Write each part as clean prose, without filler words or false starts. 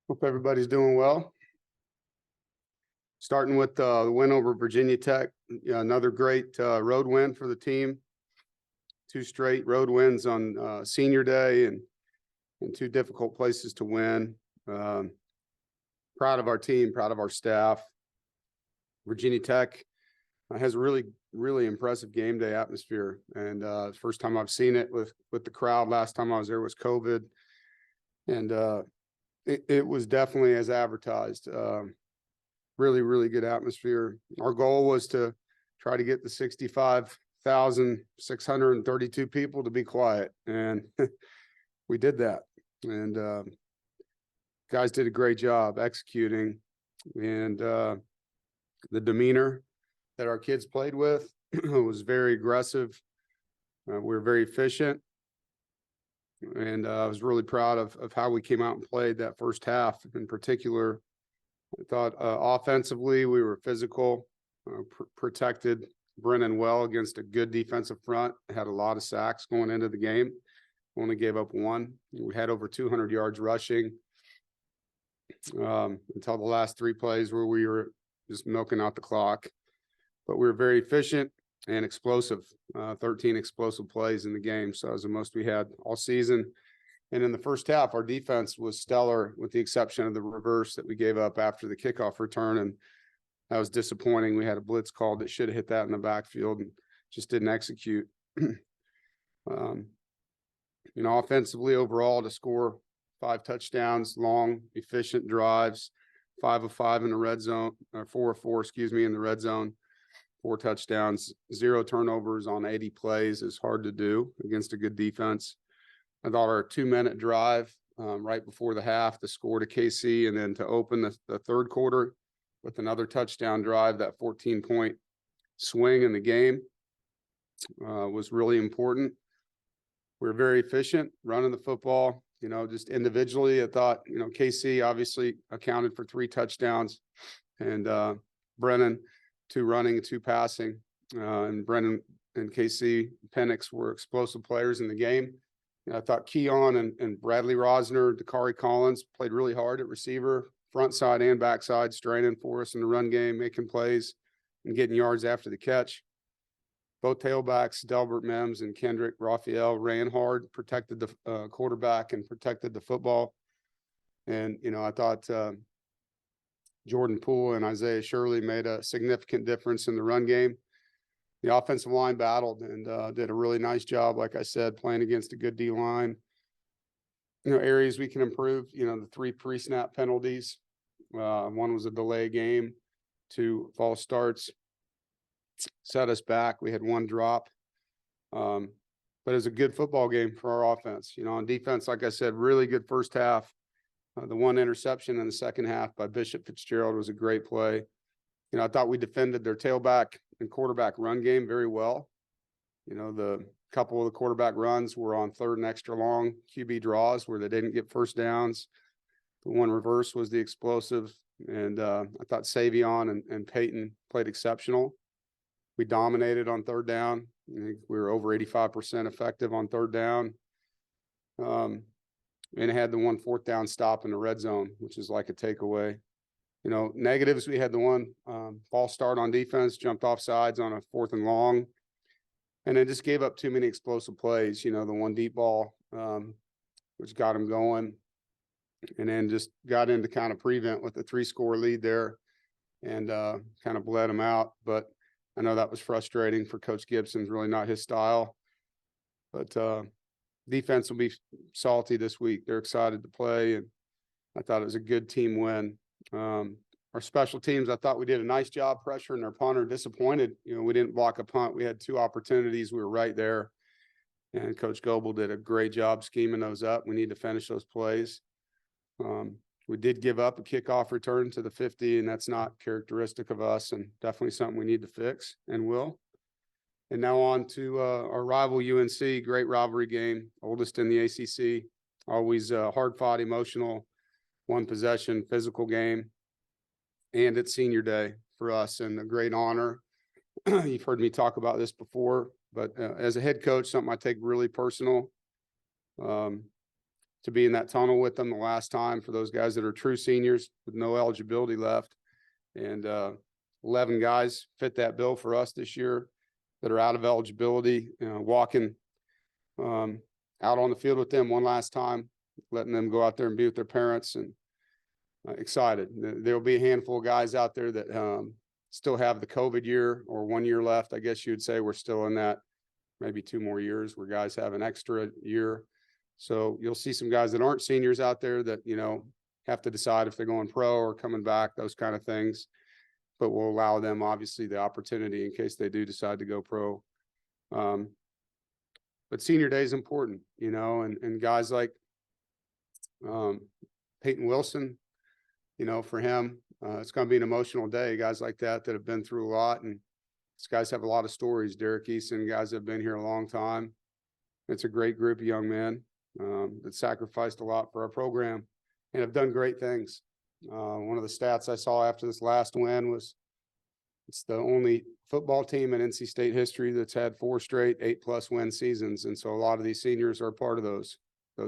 Hope everybody's doing well. Starting with the win over Virginia Tech, another great road win for the team. Two straight road wins on senior day and two difficult places to win. Proud of our team, proud of our staff. Virginia Tech has a really impressive game day atmosphere, and first time I've seen it with the crowd. Last time I was there was COVID, and it was definitely as advertised. Really good atmosphere. Our goal was to try to get the 65,632 people to be quiet, and we did that. And guys did a great job executing, and the demeanor that our kids played with was very aggressive. We were very efficient, and I was really proud of how we came out and played that first half in particular. I thought offensively we were physical, protected Brennan well against a good defensive front, had a lot of sacks going into the game, only gave up one. We had over 200 yards rushing until the last three plays where we were just milking out the clock. But we were very efficient and explosive, 13 explosive plays in the game. So that was the most we had all season. And in the first half, our defense was stellar with the exception of the reverse that we gave up after the kickoff return. And that was disappointing. We had a blitz call that should have hit that in the backfield and just didn't execute. Offensively overall to score 5 touchdowns, long, efficient drives, 5 of 5 in the red zone, or 4 of 4, in the red zone, 4 touchdowns, 0 turnovers on 80 plays is hard to do against a good defense. I thought our 2-minute drive right before the half to score to KC and then to open the third quarter with another touchdown drive, that 14-point swing in the game was really important. We were very efficient running the football, just individually. I thought, KC obviously accounted for 3 touchdowns and Brennan 2 running and 2 passing. And Brennan and KC Penix were explosive players in the game. I thought Keon and Bradley Rosner, Dakari Collins played really hard at receiver, front side and backside, straining for us in the run game, making plays and getting yards after the catch. Both tailbacks, Delbert Mims and Kendrick Raphael, ran hard, protected the quarterback and protected the football. And, I thought Jordan Poole and Isaiah Shirley made a significant difference in the run game. The offensive line battled and did a really nice job, like I said, playing against a good D-line. Areas we can improve, the 3 pre-snap penalties. One was a delay game, 2 false starts, set us back. We had 1 drop. But it was a good football game for our offense. On defense, like I said, really good first half. The 1 interception in the second half by Bishop Fitzgerald was a great play. I thought we defended their tailback and quarterback run game very well. The couple of the quarterback runs were on 3rd and extra long QB draws where they didn't get first downs. The 1 reverse was the explosive. And I thought Savion and Peyton played exceptional. We dominated on 3rd down. I think we were over 85% effective on 3rd down. And had the 1 4th down stop in the red zone, which is like a takeaway. Negatives, we had the 1 false start on defense, jumped off sides on a 4th and long, and it just gave up too many explosive plays. The 1 deep ball, which got them going, and then just got into kind of prevent with the 3-score lead there and kind of bled them out. But I know that was frustrating for Coach Gibson. It's really not his style. But defense will be salty this week. They're excited to play, and I thought it was a good team win. Our special teams, I thought we did a nice job pressuring our punter. Disappointed, we didn't block a punt. We had 2 opportunities. We were right there, and Coach Goebel did a great job scheming those up. We need to finish those plays. We did give up a kickoff return to the 50, and that's not characteristic of us, and definitely something we need to fix and will. And now on to our rival UNC. Great rivalry game, oldest in the ACC. Always hard-fought, emotional, 1 possession, physical game. And it's senior day for us, and a great honor. You've heard me talk about this before, but as a head coach, something I take really personal. to be in that tunnel with them the last time for those guys that are true seniors with no eligibility left. And 11 guys fit that bill for us this year that are out of eligibility, walking out on the field with them one last time, letting them go out there and be with their parents, and excited. There'll be a handful of guys out there that still have the COVID year or 1 year left. I guess you would say we're still in that, maybe 2 more years where guys have an extra year. So you'll see some guys that aren't seniors out there that, have to decide if they're going pro or coming back, those kind of things. But we'll allow them, obviously, the opportunity in case they do decide to go pro. But senior day is important, and guys like Peyton Wilson, for him, it's going to be an emotional day. Guys like that have been through a lot, and these guys have a lot of stories. Derek Eason, guys that have been here a long time. It's a great group of young men that sacrificed a lot for our program and have done great things. One of the stats I saw after this last win was it's the only football team in NC State history that's had 4 straight 8+ win seasons. And so a lot of these seniors are part of those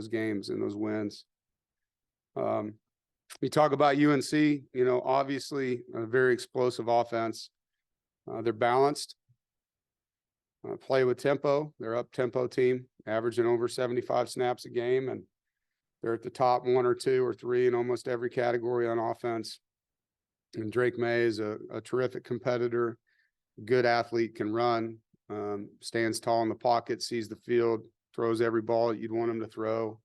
games and those wins. You talk about UNC, obviously a very explosive offense. They're balanced, play with tempo. They're up tempo team, averaging over 75 snaps a game, and they're at the top 1 or 2 or 3 in almost every category on offense. And Drake May is a terrific competitor, good athlete, can run, stands tall in the pocket, sees the field, throws every ball that you'd want him to throw.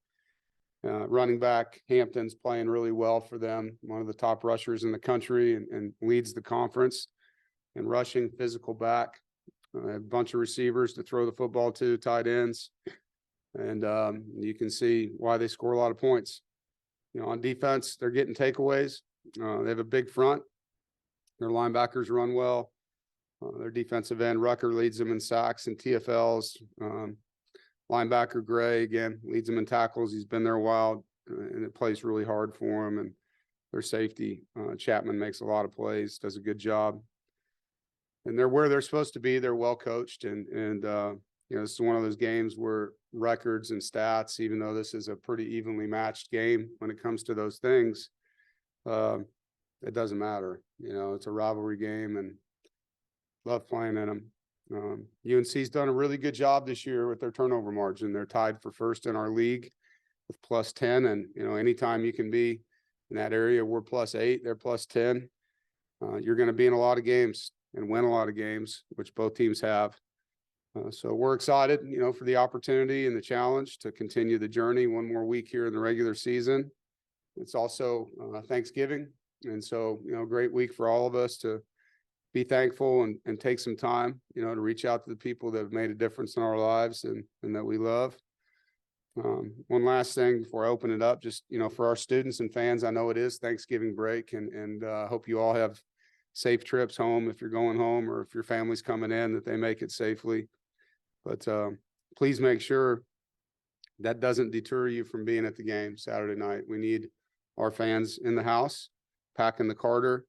Running back, Hampton's playing really well for them, one of the top rushers in the country, and leads the conference in rushing, physical back. A bunch of receivers to throw the football to, tight ends. And you can see why they score a lot of points. On defense, they're getting takeaways. They have a big front. Their linebackers run well. Their defensive end, Rucker, leads them in sacks and TFLs. Linebacker Gray, again, leads them in tackles. He's been there a while, and it plays really hard for him. And their safety, Chapman, makes a lot of plays, does a good job. And they're where they're supposed to be. They're well coached, and this is one of those games where records and stats, even though this is a pretty evenly matched game when it comes to those things, it doesn't matter. It's a rivalry game, and love playing in them. UNC's done a really good job this year with their turnover margin. They're tied for first in our league with +10, and anytime you can be in that area, we're +8, they're +10. You're going to be in a lot of games and win a lot of games, which both teams have. So we're excited, for the opportunity and the challenge to continue the journey. 1 more week here in the regular season. It's also Thanksgiving, and so great week for all of us to be thankful and take some time, to reach out to the people that have made a difference in our lives and that we love. One last thing before I open it up, just, for our students and fans, I know it is Thanksgiving break, and hope you all have safe trips home if you're going home, or if your family's coming in, that they make it safely. But please make sure that doesn't deter you from being at the game Saturday night. We need our fans in the house, packing the Carter,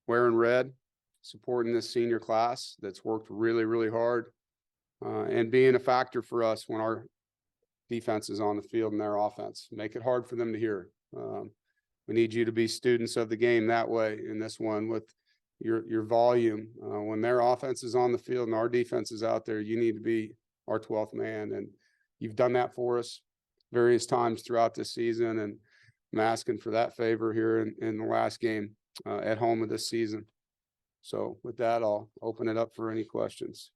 wearing red, supporting this senior class that's worked really, really hard, and being a factor for us when our defense is on the field and their offense. Make it hard for them to hear. We need you to be students of the game that way in this one with your volume. When their offense is on the field and our defense is out there, you need to be our 12th man. And you've done that for us various times throughout this season. And I'm asking for that favor here in the last game at home of this season. So with that, I'll open it up for any questions.